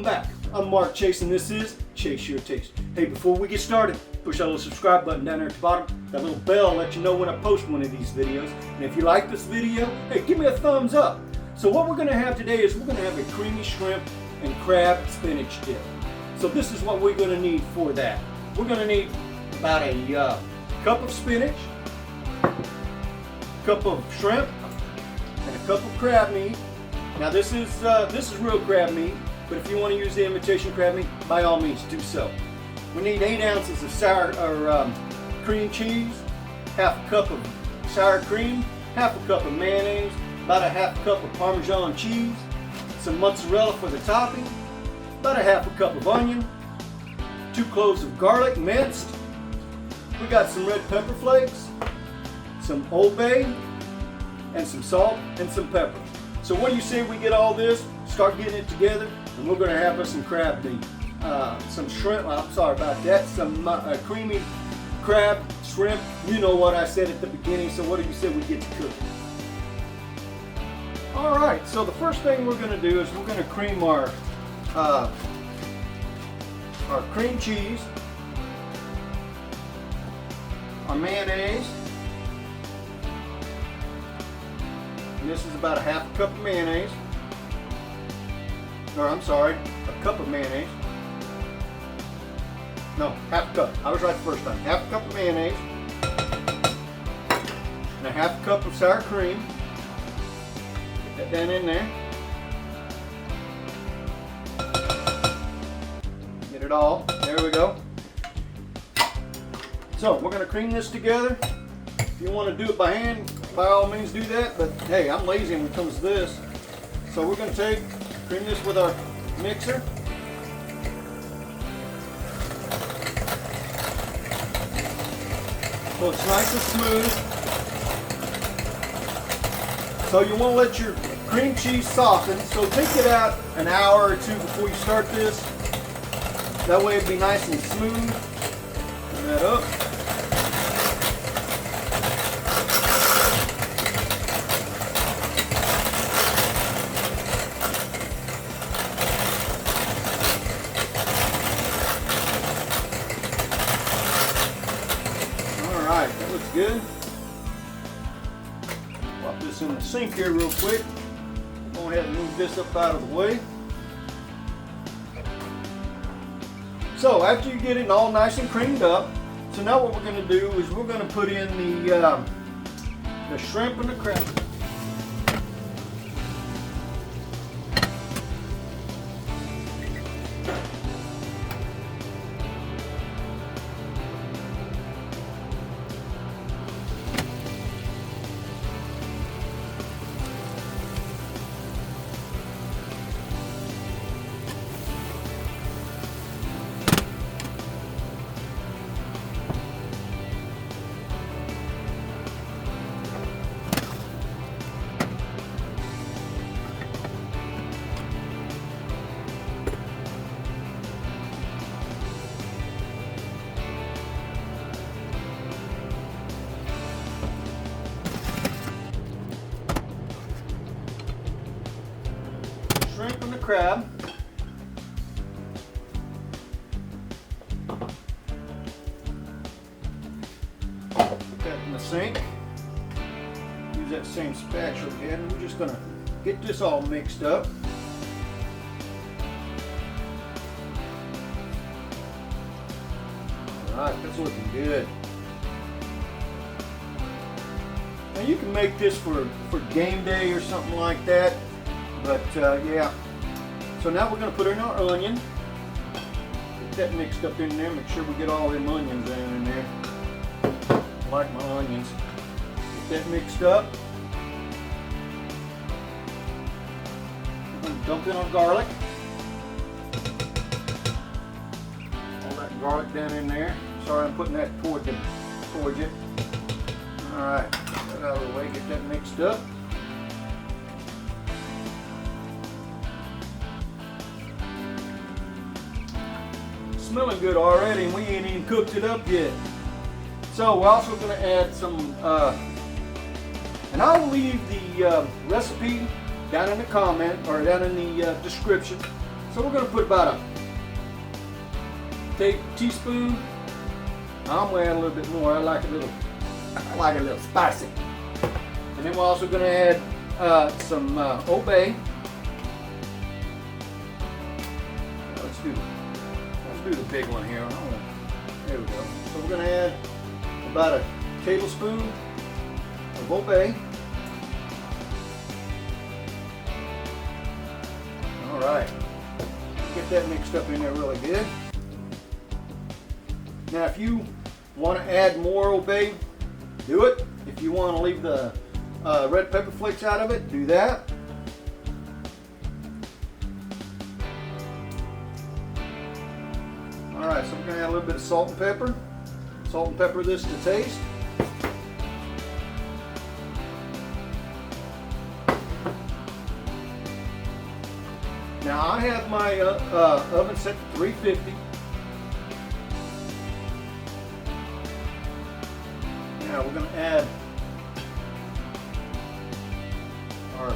back. I'm Mark Chase and this is Chase Your Taste. Hey, before we get started, push that little subscribe button down there at the bottom. That little bell will let you know when I post one of these videos. And if you like this video, hey, give me a thumbs up. So what we're going to have today is we're going to have a creamy shrimp and crab spinach dip. So this is what we're going to need for that. We're going to need about a cup of spinach, a cup of shrimp, and a cup of crab meat. Now this is real crab meat, but if you want to use the imitation crab meat, by all means do so. We need 8 ounces of sour or cream cheese, half a cup of sour cream, half a cup of mayonnaise, about a half cup of Parmesan cheese, some mozzarella for the topping, about a half a cup of onion, 2 cloves of garlic minced. We got some red pepper flakes, some Old Bay, and some salt and some pepper. So what do you say we get all this, start getting it together, and we're going to have us some crab meat, some shrimp, I'm sorry about that, some creamy crab, shrimp, you know what I said at the beginning, so what do you say we get to cook? Alright, so the first thing we're going to do is we're going to cream our cream cheese, our mayonnaise. And this is about a half a cup of mayonnaise. Or I'm sorry, a cup of mayonnaise. No, half a cup. I was right the first time. Half a cup of mayonnaise. And a half a cup of sour cream. Get that down in there. Get it all. There we go. So we're going to cream this together. If you want to do it by hand, by all means do that, but hey, I'm lazy when it comes to this. So we're going to cream this with our mixer. So it's nice and smooth. So you want to let your cream cheese soften, so take it out an hour or 2 before you start this. That way it'll be nice and smooth. Turn that up. Alright, that looks good. Pop this in the sink here real quick. Go ahead and move this up out of the way. So after you get it all nice and creamed up, so now what we're going to do is we're going to put in the shrimp and the crab. Shrimp and the crab. Put that in the sink. Use that same spatula again, and we're just going to get this all mixed up. Alright, that's looking good. Now you can make this for game day or something like that. But yeah, so now we're going to put in our onion. Get that mixed up in there. Make sure we get all them onions down in there. I like my onions. Get that mixed up. We're going to dump in our garlic. All that garlic down in there. Sorry, I'm putting that towards you. All right, get that out of the way. Get that mixed up. Smelling good already, and we ain't even cooked it up yet. So we're also going to add some, and I'll leave the recipe down in the comment or down in the description. So we're going to put about a teaspoon. I'm going to add a little bit more. I like it a little spicy. And then we're also going to add some Old Bay. Let's do the big one here. There we go. So we're going to add about a tablespoon of Old Bay. All right. Get that mixed up in there really good. Now, if you want to add more Old Bay, do it. If you want to leave the red pepper flakes out of it, do that. All right, so we're going to add a little bit of salt and pepper. Salt and pepper this to taste. Now I have my oven set to 350. Now we're going to add our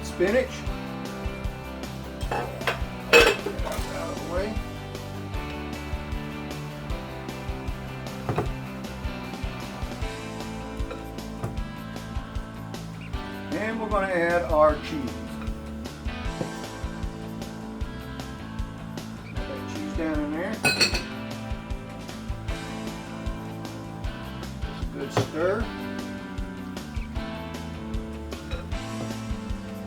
spinach. Get that out of the way. And we're going to add our cheese. Down in there. Good stir.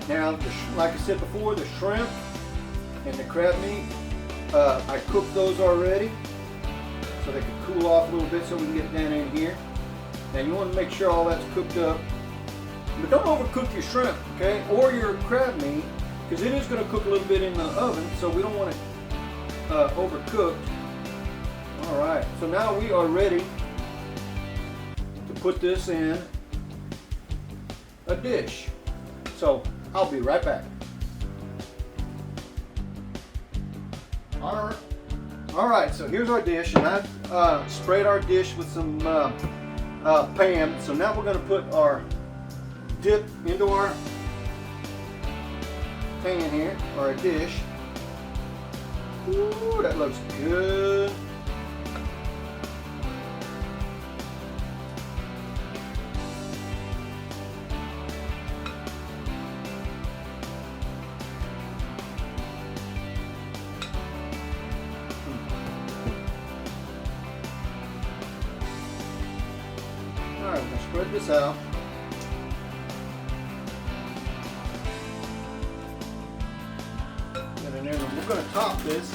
Now, like I said before, the shrimp and the crab meat, I cooked those already so they can cool off a little bit so we can get it down in here. Now you want to make sure all that's cooked up, but don't overcook your shrimp, okay, or your crab meat, because it is going to cook a little bit in the oven, so we don't want it overcooked. All right, so now we are ready to put this in a dish. So I'll be right back. All right, so here's our dish, and I've sprayed our dish with some pan. So now we're going to put our dip into our pan here, or our dish. Ooh, that looks good. All right, we're going to spread this out. And then we're going to top this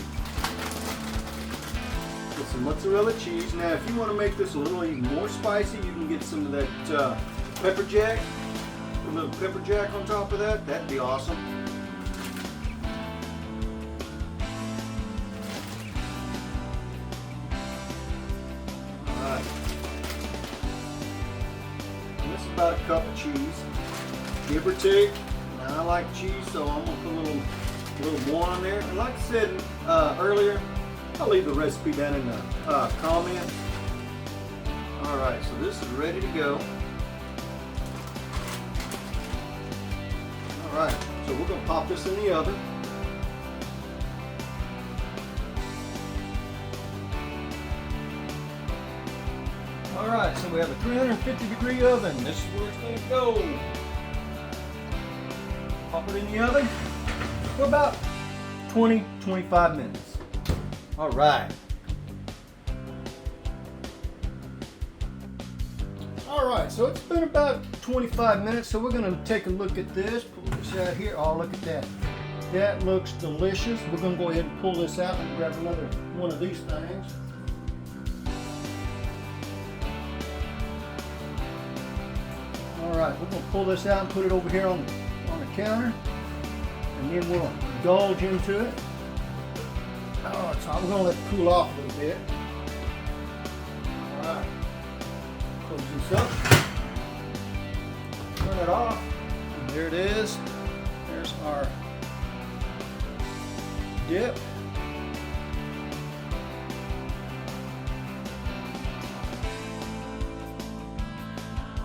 with some mozzarella cheese. Now, if you want to make this a little even more spicy, you can get some of that pepper jack. A little pepper jack on top of that. That'd be awesome. All right. And this is about a cup of cheese, give or take. Now, I like cheese, so I'm going to put a little more on there. And like I said earlier, I'll leave the recipe down in the comments. All right, so this is ready to go. All right, so we're going to pop this in the oven. All right, so we have a 350-degree oven. This is where it's going to go. Pop it in the oven for about 20-25 minutes. All right. All right, so it's been about 25 minutes, so we're gonna take a look at this, pull this out here. Oh, look at that. That looks delicious. We're gonna go ahead and pull this out and grab another one of these things. All right, we're gonna pull this out and put it over here on the counter. And then we'll indulge into it. Oh, so I'm going to let it cool off a little bit. All right. Close this up. Turn it off. And there it is. There's our dip.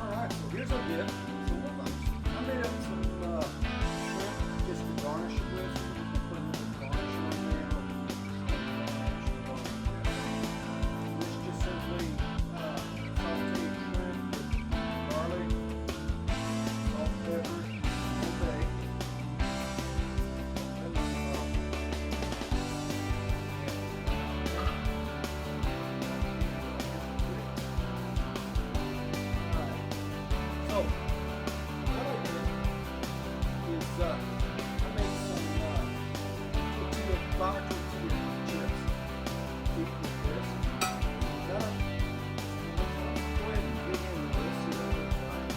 All right, so here's our dip. So I made up some shrimp just to garnish it with. So we're just going to put a little garnish I made some tortilla chips. Deep with this. Got it. Go ahead and dig into this. See what it looks like.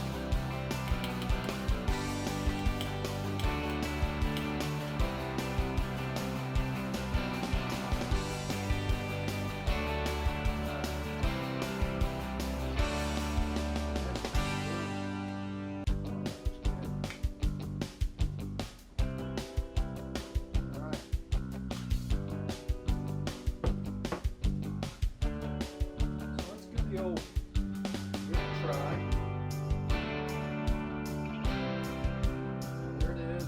The old try. There it is.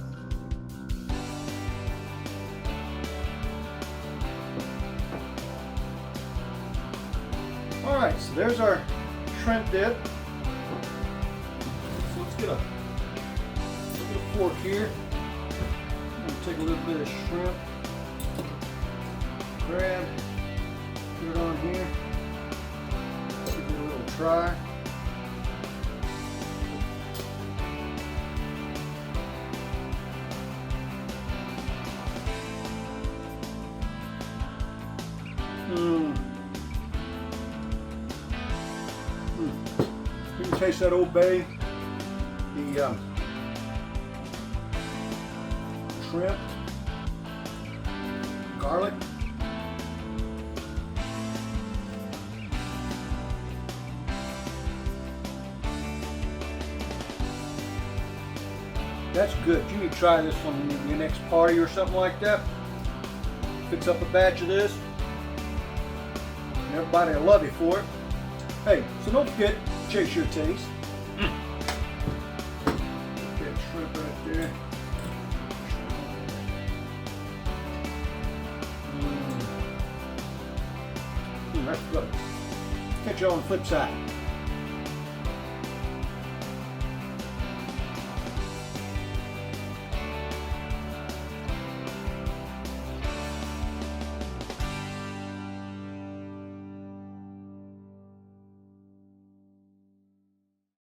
All right, so there's our shrimp dip. So let's get a fork here. I'm gonna take a little bit of shrimp, grab, put it on here. Try. You can taste that Old Bay, the shrimp, garlic. That's good. You need to try this on your next party or something like that. Fix up a batch of this. And everybody will love you for it. Hey, so don't forget, chase your taste. Put that shrimp right there. That's good. Catch you on the flip side.